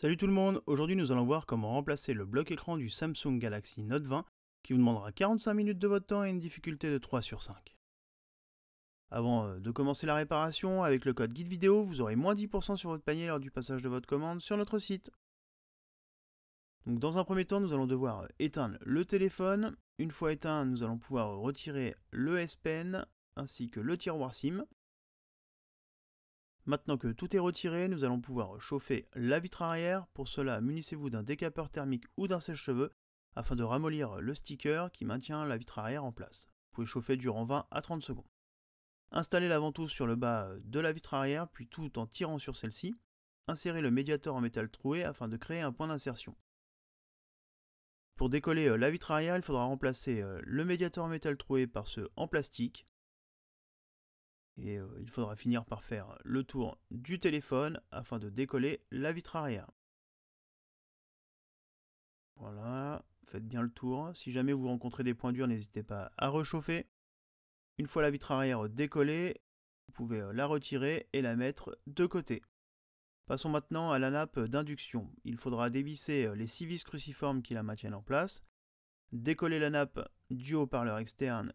Salut tout le monde, aujourd'hui nous allons voir comment remplacer le bloc écran du Samsung Galaxy Note 20 qui vous demandera 45 minutes de votre temps et une difficulté de 3 sur 5. Avant de commencer la réparation, avec le code guide vidéo, vous aurez moins 10% sur votre panier lors du passage de votre commande sur notre site. Donc dans un premier temps, nous allons devoir éteindre le téléphone. Une fois éteint, nous allons pouvoir retirer le S Pen ainsi que le tiroir SIM. Maintenant que tout est retiré, nous allons pouvoir chauffer la vitre arrière. Pour cela, munissez-vous d'un décapeur thermique ou d'un sèche-cheveux afin de ramollir le sticker qui maintient la vitre arrière en place. Vous pouvez chauffer durant 20 à 30 secondes. Installez la ventouse sur le bas de la vitre arrière, puis tout en tirant sur celle-ci, insérez le médiateur en métal troué afin de créer un point d'insertion. Pour décoller la vitre arrière, il faudra remplacer le médiateur en métal troué par ceux en plastique. Et il faudra finir par faire le tour du téléphone afin de décoller la vitre arrière. Voilà, faites bien le tour. Si jamais vous rencontrez des points durs, n'hésitez pas à rechauffer. Une fois la vitre arrière décollée, vous pouvez la retirer et la mettre de côté. Passons maintenant à la nappe d'induction. Il faudra dévisser les 6 vis cruciformes qui la maintiennent en place, décoller la nappe du haut-parleur externe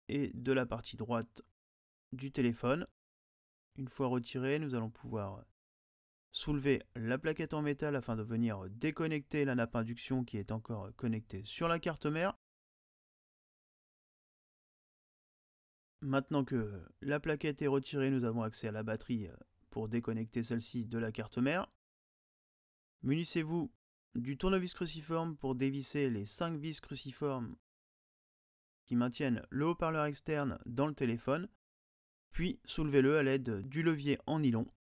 et de la partie droite du téléphone. Une fois retiré, nous allons pouvoir soulever la plaquette en métal afin de venir déconnecter la nappe induction qui est encore connectée sur la carte mère. Maintenant que la plaquette est retirée, nous avons accès à la batterie pour déconnecter celle-ci de la carte mère. Munissez-vous du tournevis cruciforme pour dévisser les 5 vis cruciformes qui maintiennent le haut-parleur externe dans le téléphone, puis soulevez-le à l'aide du levier en nylon.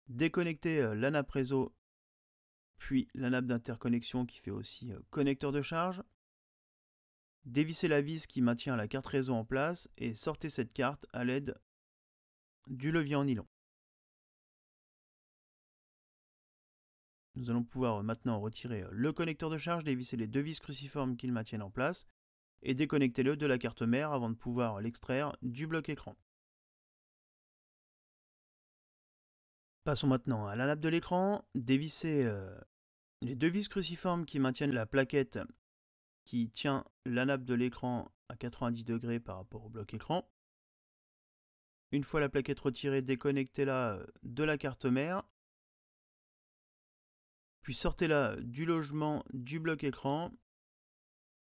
Déconnectez la nappe réseau, puis la nappe d'interconnexion qui fait aussi connecteur de charge. Dévissez la vis qui maintient la carte réseau en place et sortez cette carte à l'aide du levier en nylon. Nous allons pouvoir maintenant retirer le connecteur de charge, dévisser les 2 vis cruciformes qui le maintiennent en place et déconnectez-le de la carte mère avant de pouvoir l'extraire du bloc écran. Passons maintenant à la nappe de l'écran. Dévissez les 2 vis cruciformes qui maintiennent la plaquette qui tient la nappe de l'écran à 90 degrés par rapport au bloc écran. Une fois la plaquette retirée, déconnectez-la de la carte mère. Puis sortez-la du logement du bloc écran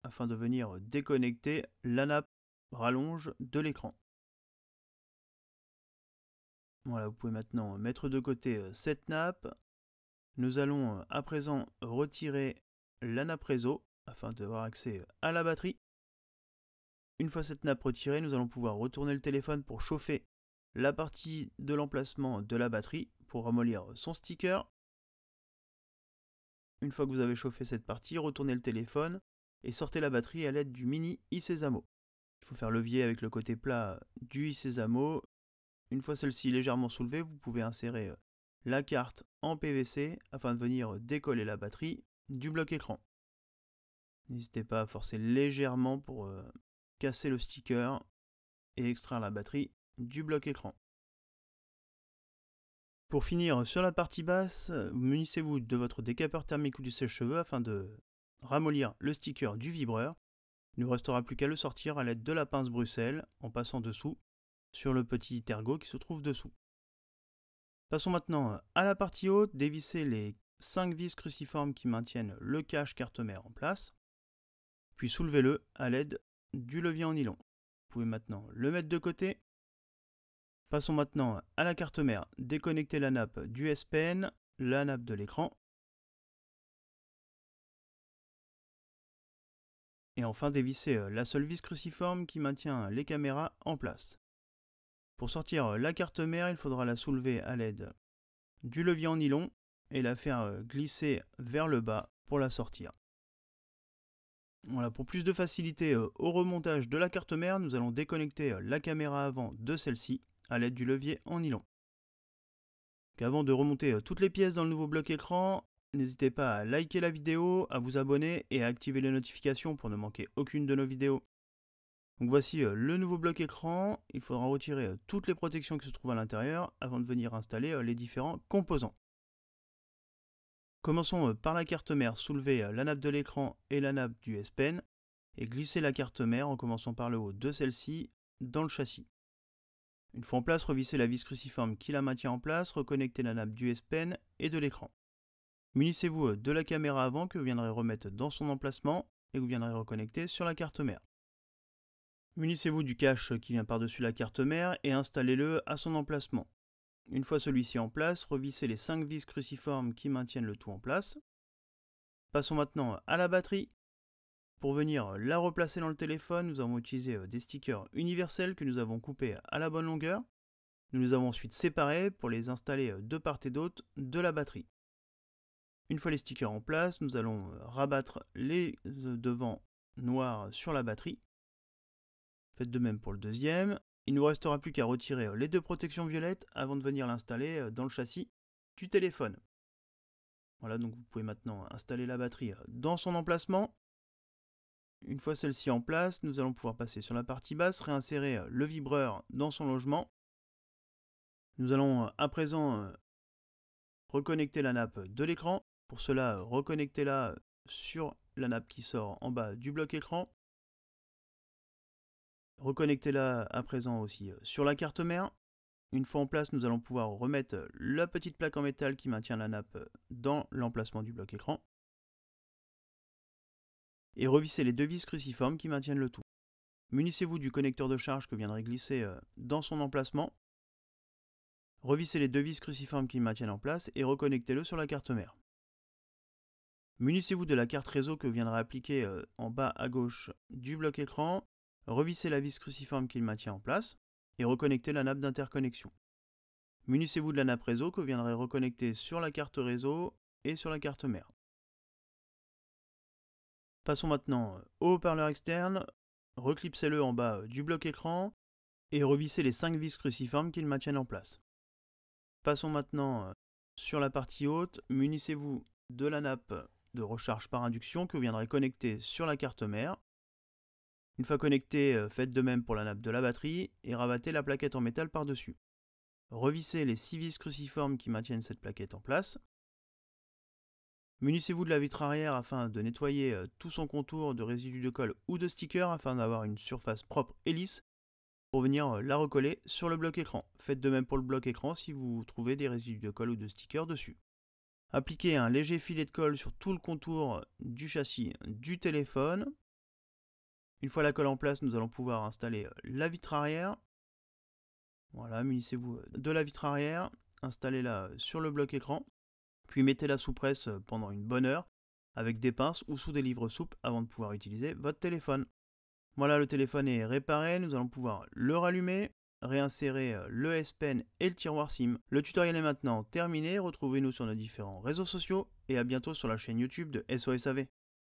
afin de venir déconnecter la nappe rallonge de l'écran. Voilà, vous pouvez maintenant mettre de côté cette nappe. Nous allons à présent retirer la nappe réseau afin d'avoir accès à la batterie. Une fois cette nappe retirée, nous allons pouvoir retourner le téléphone pour chauffer la partie de l'emplacement de la batterie pour ramollir son sticker. Une fois que vous avez chauffé cette partie, retournez le téléphone et sortez la batterie à l'aide du mini iSesamo. Il faut faire levier avec le côté plat du iSesamo. Une fois celle-ci légèrement soulevée, vous pouvez insérer la carte en PVC afin de venir décoller la batterie du bloc écran. N'hésitez pas à forcer légèrement pour casser le sticker et extraire la batterie du bloc écran. Pour finir, sur la partie basse, munissez-vous de votre décapeur thermique ou du sèche-cheveux afin de ramollir le sticker du vibreur. Il ne vous restera plus qu'à le sortir à l'aide de la pince Bruxelles en passant dessous sur le petit ergot qui se trouve dessous. Passons maintenant à la partie haute, dévissez les 5 vis cruciformes qui maintiennent le cache carte mère en place, puis soulevez-le à l'aide du levier en nylon. Vous pouvez maintenant le mettre de côté. Passons maintenant à la carte mère, déconnectez la nappe du S Pen, la nappe de l'écran, et enfin dévisser la seule vis cruciforme qui maintient les caméras en place. Pour sortir la carte mère, il faudra la soulever à l'aide du levier en nylon et la faire glisser vers le bas pour la sortir. Voilà, pour plus de facilité au remontage de la carte mère, nous allons déconnecter la caméra avant de celle-ci à l'aide du levier en nylon. Avant de remonter toutes les pièces dans le nouveau bloc écran, n'hésitez pas à liker la vidéo, à vous abonner et à activer les notifications pour ne manquer aucune de nos vidéos. Donc voici le nouveau bloc écran. Il faudra retirer toutes les protections qui se trouvent à l'intérieur avant de venir installer les différents composants. Commençons par la carte mère, soulever la nappe de l'écran et la nappe du S-Pen et glisser la carte mère en commençant par le haut de celle-ci dans le châssis. Une fois en place, revissez la vis cruciforme qui la maintient en place, reconnectez la nappe du S-Pen et de l'écran. Munissez-vous de la caméra avant que vous viendrez remettre dans son emplacement et que vous viendrez reconnecter sur la carte mère. Munissez-vous du cache qui vient par-dessus la carte mère et installez-le à son emplacement. Une fois celui-ci en place, revissez les 5 vis cruciformes qui maintiennent le tout en place. Passons maintenant à la batterie. Pour venir la replacer dans le téléphone, nous avons utilisé des stickers universels que nous avons coupés à la bonne longueur. Nous les avons ensuite séparés pour les installer de part et d'autre de la batterie. Une fois les stickers en place, nous allons rabattre les devants noirs sur la batterie. Faites de même pour le deuxième. Il ne nous restera plus qu'à retirer les 2 protections violettes avant de venir l'installer dans le châssis du téléphone. Voilà, donc vous pouvez maintenant installer la batterie dans son emplacement. Une fois celle-ci en place, nous allons pouvoir passer sur la partie basse, réinsérer le vibreur dans son logement. Nous allons à présent reconnecter la nappe de l'écran. Pour cela, reconnectez-la sur la nappe qui sort en bas du bloc écran. Reconnectez-la à présent aussi sur la carte mère. Une fois en place, nous allons pouvoir remettre la petite plaque en métal qui maintient la nappe dans l'emplacement du bloc écran. Et revisser les 2 vis cruciformes qui maintiennent le tout. Munissez-vous du connecteur de charge que viendrez glisser dans son emplacement. Revissez les 2 vis cruciformes qui le maintiennent en place et reconnectez-le sur la carte mère. Munissez-vous de la carte réseau que viendra appliquer en bas à gauche du bloc écran. Revissez la vis cruciforme qui le maintient en place et reconnectez la nappe d'interconnexion. Munissez-vous de la nappe réseau que viendrez reconnecter sur la carte réseau et sur la carte mère. Passons maintenant au haut-parleur externe. Reclipsez-le en bas du bloc écran et revissez les 5 vis cruciformes qui le maintiennent en place. Passons maintenant sur la partie haute. Munissez-vous de la nappe de recharge par induction que vous viendrez connecter sur la carte mère. Une fois connecté, faites de même pour la nappe de la batterie et rabattez la plaquette en métal par-dessus. Revissez les 6 vis cruciformes qui maintiennent cette plaquette en place. Munissez-vous de la vitre arrière afin de nettoyer tout son contour de résidus de colle ou de stickers afin d'avoir une surface propre et lisse pour venir la recoller sur le bloc écran. Faites de même pour le bloc écran si vous trouvez des résidus de colle ou de stickers dessus. Appliquez un léger filet de colle sur tout le contour du châssis du téléphone. Une fois la colle en place, nous allons pouvoir installer la vitre arrière. Voilà, munissez-vous de la vitre arrière, installez-la sur le bloc écran, puis mettez-la sous presse pendant une bonne heure avec des pinces ou sous des livres souples avant de pouvoir utiliser votre téléphone. Voilà, le téléphone est réparé, nous allons pouvoir le rallumer, réinsérer le S-Pen et le tiroir SIM. Le tutoriel est maintenant terminé, retrouvez-nous sur nos différents réseaux sociaux et à bientôt sur la chaîne YouTube de SOSAV.